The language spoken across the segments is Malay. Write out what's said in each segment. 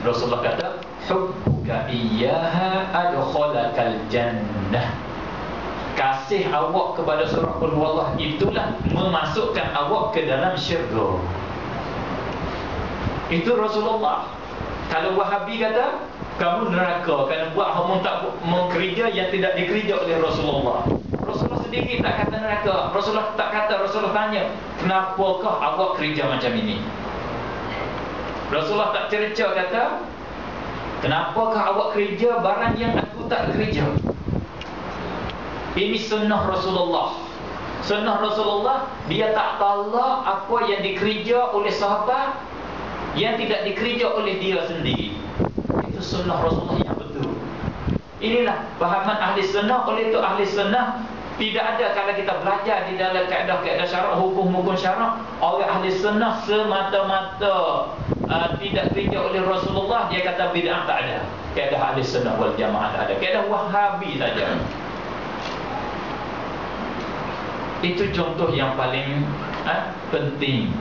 Rasulullah kata, hubbuka iyyaha adkhalakal jannah. Kasih awak kepada surah Qul Huwallah itulah memasukkan awak ke dalam syurga. Itu Rasulullah. Kalau Wahabi kata, kamu neraka kerana buat hormon tak kerja yang tidak dikerja oleh Rasulullah. Rasulullah sendiri tak kata neraka. Rasulullah tak kata, Rasulullah tanya, kenapakah awak kerja macam ini? Rasulullah tak cerca kata, kenapakah awak kerja barang yang aku tak kerja? Ini sunnah Rasulullah. Sunnah Rasulullah, dia tak talak apa yang dikerja oleh sahabat yang tidak dikerja oleh dia sendiri. Itu sunnah Rasulullah yang betul. Inilah fahaman ahli sunnah. Oleh itu ahli sunnah tidak ada kalau kita belajar di dalam kaedah-kaedah syarak, hukum-hukum syarak, oleh ahli sunnah semata-mata tidak kerja oleh Rasulullah, dia kata bid'ah tak ada. Kaedah ahli sunnah wal jamaah tak ada. Kaedah Wahabi saja. Itu contoh yang paling penting.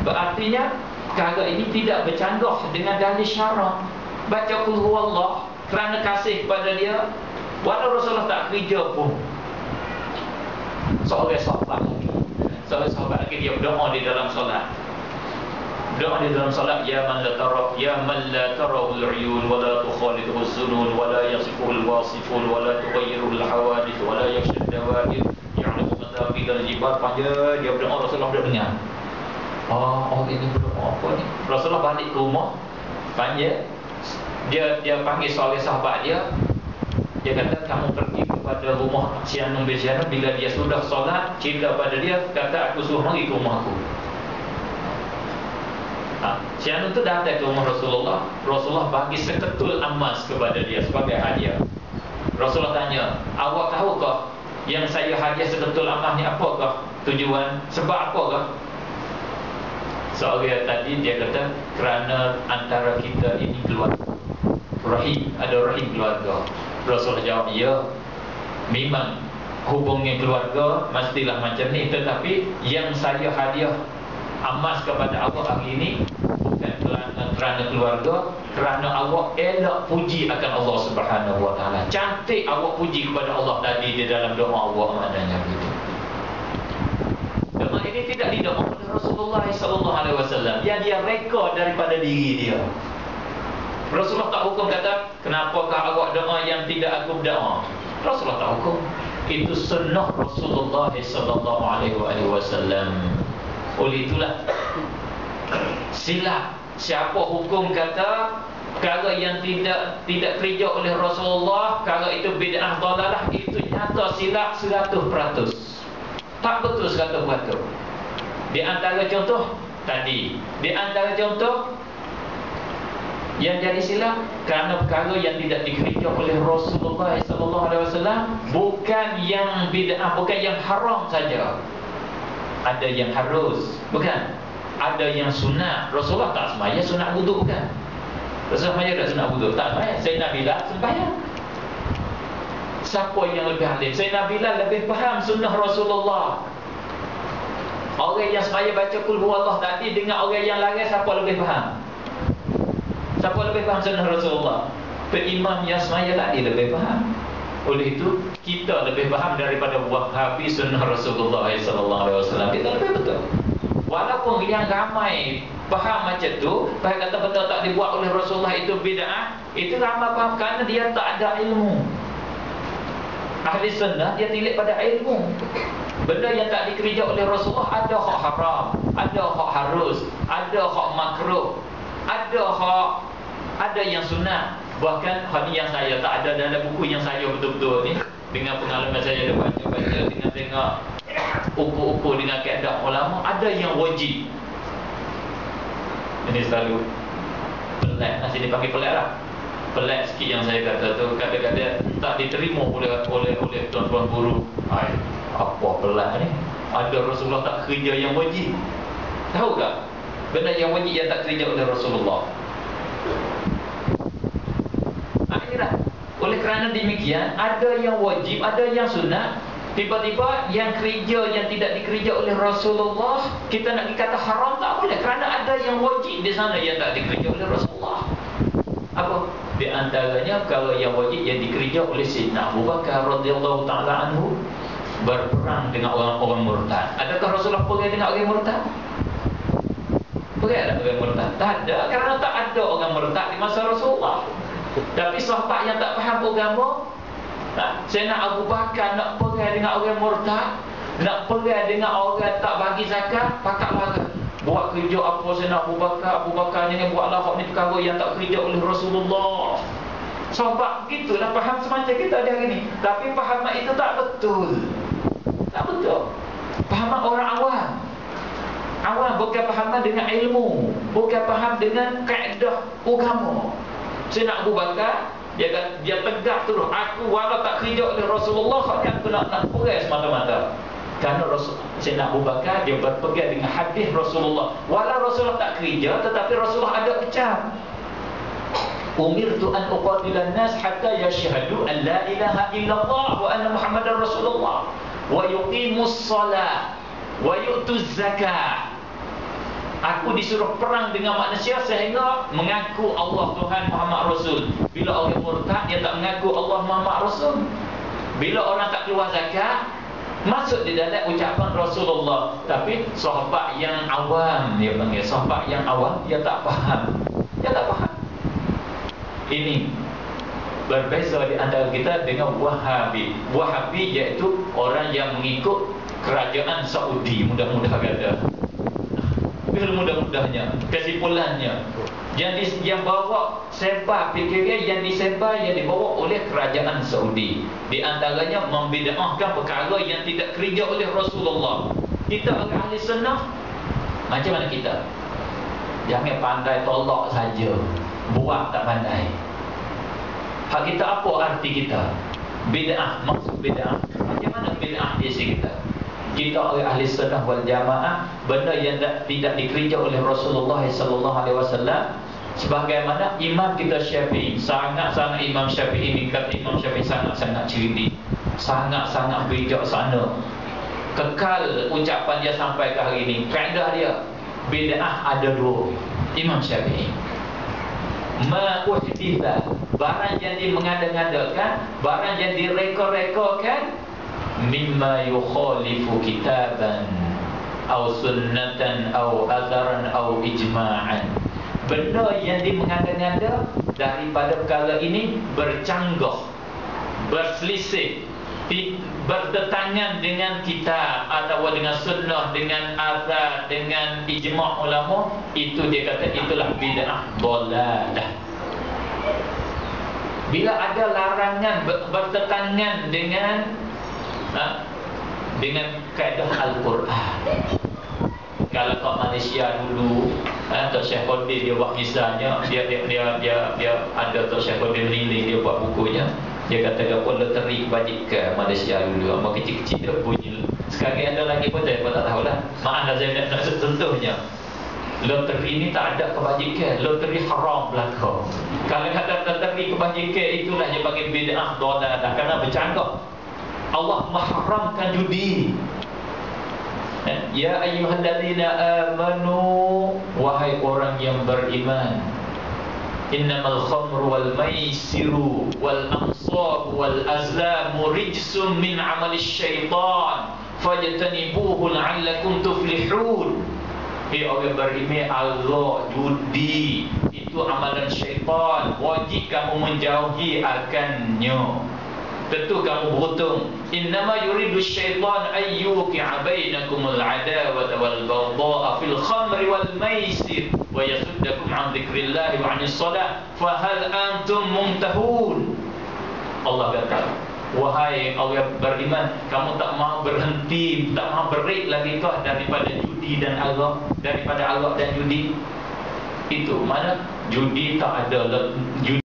Berartinya perkara ini tidak bercanggah dengan dalil syarak. Baca Qul Huwallah kerana kasih pada dia, walau Rasulullah tak kerja pun. Seorang sahabat lagi dia berdoa di dalam solat. Doa di dalam solat, ya man la tarahu al-uyun wa la tukhaliduhu as-sunun wa la yasifuhu al-wasifun wa la tughayyiruhu al-hawadith wa la yakhsha ad-dawa'ir ya'lamu madabiq al-jibal. Panjang dia berdoa, Rasulullah berdoa. Oh ini berdoa apa ni? Rasulullah balik ke rumah, panggil dia panggil soleh sahabat dia. Dia kata, kamu pergi kepada rumah Sianum bin Sianum, bila dia sudah solat, cerita pada dia, kata aku suruh pergi ke rumah aku. Sianum tu datang ke rumah Rasulullah. Rasulullah bagi seketul emas kepada dia sebagai hadiah. Rasulullah tanya, awak tahukah yang saya hadiah seketul emas ni apakah tujuan? Sebab apakah? Soalnya tadi dia kata, kerana antara kita ini keluarga. Rahim, ada rahim keluarga. Rasulullah jawab, ya, memang hubungan keluarga mestilah macam ni, tetapi yang saya hadiah emas kepada awak hari ini bukan kerana keluarga, kerana awak elok puji akan Allah Subhanahu wa taala. Cantik awak puji kepada Allah tadi di dalam doa awak, maknanya begitu. Doa ini tidak didoa oleh Rasulullah sallallahu alaihi wasallam, yang dia reka daripada diri dia. Rasulullah tak hukum kata, kenapakah awak doa yang tidak aku doa? Rasulullah tak hukum. Itu sunnah Rasulullah sallallahu alaihi wasallam. Oleh itulah silap siapa hukum kata perkara yang tidak kerja oleh Rasulullah, perkara itu bid'ah dalalah, itu nyata silap 100%. Tak betul 100%. Di antara contoh tadi, di antara contoh yang jadi silap kerana perkara yang tidak dikerja oleh Rasulullah sallallahu alaihi wasallam, bukan yang bid'ah, bukan yang haram saja. Ada yang harus, bukan. Ada yang sunat. Rasulullah tak sembahyang sunat wuduk, bukan. Rasulullah sembahyang tak sunat wuduk, tak sembahyang. Sayyidina Bilal sembahyang. Siapa yang lebih alim? Sayyidina Bilal lebih faham sunnah Rasulullah. Orang yang sembahyang baca Qul Huwallah tadi dengan orang yang lain, siapa lebih faham? Siapa lebih faham sunnah Rasulullah? Imam yang sembahyang tadi lebih faham. Oleh itu kita lebih faham daripada Wahabi sunnah Rasulullah sallallahu alaihi wasallam. Kita lebih betul. Walaupun yang ramai faham macam tu, faham kata benda tak dibuat oleh Rasulullah itu bid'ah, itu ramai faham kerana dia tak ada ilmu. Ahli sunnah dia tilik pada ilmu. Benda yang tak dikerja oleh Rasulullah, ada hak haram, ada hak harus, ada hak makruh, ada yang sunat. Bahkan hal yang saya tak ada dalam buku yang saya betul-betul ni, dengan pengalaman saya dah baca-baca, dengan tengok ukur-ukur dengan kaedah ulama, ada yang wajib. Ini selalu pelik, nasi dipanggil pelik lah. Pelik sikit yang saya kata tu, kadang-kadang tak diterima oleh tuan-tuan guru. Apa pelik ni? Ada Rasulullah tak kerja yang wajib. Tahu tak? Benda yang wajib yang tak kerja oleh Rasulullah. Inilah. Oleh kerana demikian, ada yang wajib, ada yang sunat. Tiba-tiba yang kerja yang tidak dikerja oleh Rasulullah, kita nak dikata haram tak boleh, kerana ada yang wajib di sana yang tak dikerja oleh Rasulullah. antaranya perkara yang wajib yang dikerja oleh Sayyidina Abu Bakar radhiyallahu taala anhu, berperang dengan orang-orang murtad. Adakah Rasulullah pergi dengan orang murtad? Pergi ada orang murtad? Tak ada, kerana tak ada orang murtad di masa Rasulullah. Tapi sahabat yang tak faham agama, Sayyidina Abu Bakar nak pergi dengan orang murtad, nak pergi dengan orang tak bagi zakat, pakak larang. Buat kerja apa Sayyidina Abu Bakar jangan buatlah hak ni perkara yang tak kerja oleh Rasulullah. Sahabat gitulah faham semacam kita ada hari ni. Tapi fahaman itu tak betul. Tak betul. Fahaman orang awam. Awam bukan fahaman dengan ilmu, bukan faham dengan kaedah agama. Sayyidina Abu Bakar dia tegak terus, aku walau tak kerja oleh Rasulullah, hak ni aku nak pergi semata-mata. Kerana Sayyidina Abu Bakar dia berpegang dengan hadis Rasulullah. Walau Rasulullah tak kerja, tetapi Rasulullah ada ucap, umirtu an uqatilan nas hatta yashhadu an la ilaha illallah wa anna muhammadar rasulullah wa yuqimus salat wa yu'tuz zakah. Aku disuruh perang dengan manusia sehingga mengaku Allah Tuhan Muhammad Rasul. Bila orang murtad dia tak mengaku Allah Muhammad Rasul. Bila orang tak keluar zakat, masuk di dalam ucapan Rasulullah. Tapi sahabat yang awam, dia panggil sahabat yang awam, dia tak faham. Dia tak faham. Ini berbeza di antara kita dengan Wahabi. Wahabi iaitu orang yang mengikut kerajaan Saudi, mudah-mudah kata. Mudah-mudahnya, kesimpulannya, yang bawa sebar fikiran yang disebar, yang dibawa oleh kerajaan Saudi. Di antaranya membid'ahkan perkara yang tidak kerja oleh Rasulullah. Kita orang ahli sunnah, macam mana kita? Jangan pandai tolak saja, buat tak pandai. Hak kita apa arti kita? Bid'ah, maksud bid'ah. Macam mana bid'ah di sisi kita? Kita oleh ahli sunnah wal jamaah, benda yang tidak dikerja oleh Rasulullah sallallahu alaihi wasallam, sebagaimana imam kita Syafi'i, sangat-sangat Imam Syafi'i mingkat Imam Syafi'i sangat-sangat cerdik, sangat-sangat bijaksana. Kekal ucapan dia sampai ke hari ini. Kaedah dia, bid'ah ada dua. Imam Syafi'i, ma'uhditha, barang yang mengada-ngadakan, barang yang direka-rekakan, mimma yukhalifu kitaban au sunnatan au atharan au ijma'an. Benda yang mengada-ngada daripada perkara ini bercanggah, berselisih, bertentangan dengan kitab atau dengan sunnah, dengan athar, dengan ijma' ulama, itu dia kata itulah bid'ah dhalalah. Bila ada larangan bertentangan dengan kaedah Al-Quran. Kalau kat Malaysia dulu, Tok Syaikhuddin dia buat misalnya, dia ada Tok Syaikhuddin Rilling, dia buat bukunya. Dia kata apa loteri kebajikan Malaysia dulu, mak kecil-kecil dia bunyi. Sekarang ada lagi pun saya tak tahulah. Maaf saya nak contohnya. Loteri ni tak ada kebajikan, loteri haram belaka. Kalau kata loteri kebajikan, itulah yang panggil bid'ah dhalalah, kerana bercanggah. Allah mengharamkan judi. Ya ayyuhalladzina amanu, wahai orang yang beriman, innamal khamru wal maisiru wal ansab wal azlamu rijsum min amalis syaitan fajtanibuhu la'allakum tuflihun. Hei orang beriman, Allah, judi itu amalan syaitan, wajib kamu menjauhi akannya. Tentu kamu beruntung. Innama yuridu syaitan ayyuqi'a bainakumul adawata wal baghdha'a fil khamri wal maisir wa yasuddakum 'an dzikrillahi wa 'anis shalah fa hal antum muntahun. Allah kata, wahai orang beriman, kamu tak mahu berhenti, tak mahu berik lagi kah daripada judi dan arak, daripada arak dan judi? Itu mana judi tak ada, judi